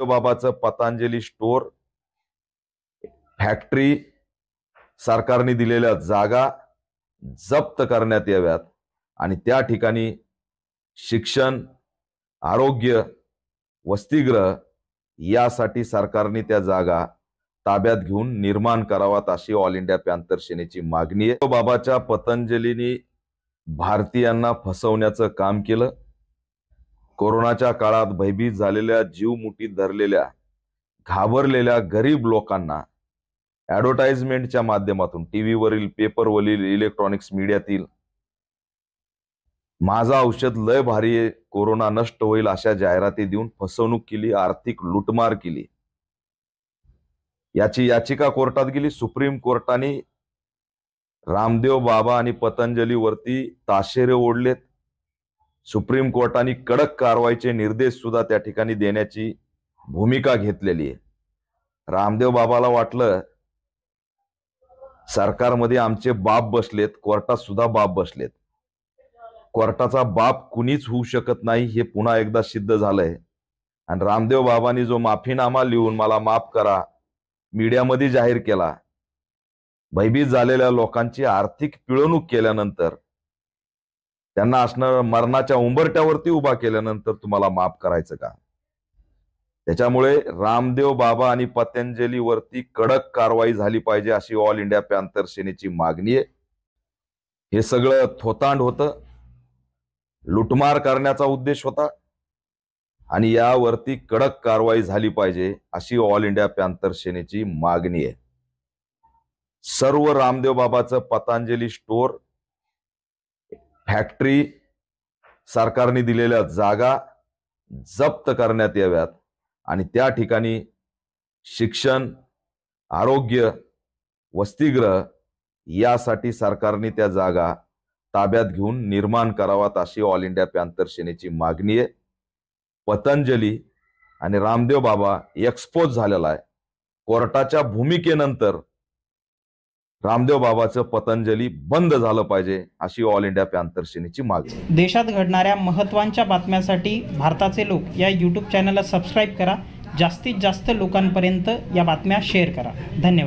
बाबाचं Patanjali store, factory, सरकारने दिलेल्या जागा जप्त करण्यात याव्यात आणि त्या ठिकाणी शिक्षण, आरोग्य, वसतिगृह यासाठी सरकारने त्या जागा ताब्यात घेऊन निर्माण करावात अशी ऑल इंडिया पॅंथर सेनेची मागणी आहे। बाबाच्या पतंजलीने भारतीयांना फसवण्याचं काम केलं। कोरोनाच्या काळात भयभीत झालेल्या, जीव मुठीत धरलेल्या, घाबरलेल्या गरीब लोकांना ॲडव्हर्टाइजमेंटच्या माध्यमातून टीव्हीवरील, पेपरवरील, इलेक्ट्रॉनिक्स मीडियातील माझं औषध लय भारी आहे, कोरोना नष्ट होईल अशा जाहिराती देऊन फसवणूक केली, आर्थिक लुटमार केली। याची याचिका कोर्टात गेली। सुप्रीम कोर्टाने रामदेव बाबा आणि पतंजलीवरती ताशेरे ओढलेत। सुप्रीम कोर्टाने कडक कारवाईचे निर्देश सुद्धा त्या ठिकाणी देण्याची भूमिका घेतलेली आहे। रामदेव बाबाला वाटलं सरकारमध्ये आमचे बाप बसलेत, कोर्टात सुद्धा बाप बसलेत। कोर्टाचा बाप कुणीच होऊ शकत नाही हे पुन्हा एकदा सिद्ध झालंय। आणि रामदेव बाबांनी जो माफीनामा लिहून मला माफ करा मीडियामध्ये जाहीर केला, भयभीत झालेल्या लोकांची आर्थिक पिळवणूक केल्यानंतर, त्यांना असणार मरणाच्या उंबरट्यावरती उभा केल्यानंतर तुम्हाला माफ करायचं का? त्याच्यामुळे रामदेव बाबा आणि पतंजलीवरती कडक कारवाई झाली पाहिजे अशी ऑल इंडिया पॅंथर सेनेची मागणी आहे। हे सगळं थोतांड होतं, लुटमार करण्याचा उद्देश होता आणि यावरती कडक कारवाई झाली पाहिजे अशी ऑल इंडिया पॅंथर सेनेची मागणी आहे। सर्व रामदेव बाबाचं पतंजली स्टोर, फॅक्टरी, सरकारने दिलेल्या जागा जप्त करण्यात याव्यात आणि त्या ठिकाणी शिक्षण, आरोग्य, वसतिगृह यासाठी सरकारने त्या जागा ताब्यात घेऊन निर्माण करावात अशी ऑल इंडिया पॅंथर सेनेची मागणी आहे। पतंजली आणि रामदेव बाबा एक्सपोज झालेला आहे। कोर्टाच्या भूमिकेनंतर रामदेव बाबाचं पतंजली बंद झालं पाहिजे अशी ऑल इंडिया पॅंथर सेनेची मागणी। देशात घडणाऱ्या महत्त्वाच्या बातम्यांसाठी भारताचे लोक या यूट्यूब चॅनलला सबस्क्राईब करा। जास्तीत जास्त लोकांपर्यंत या बातम्या शेअर करा। धन्यवाद।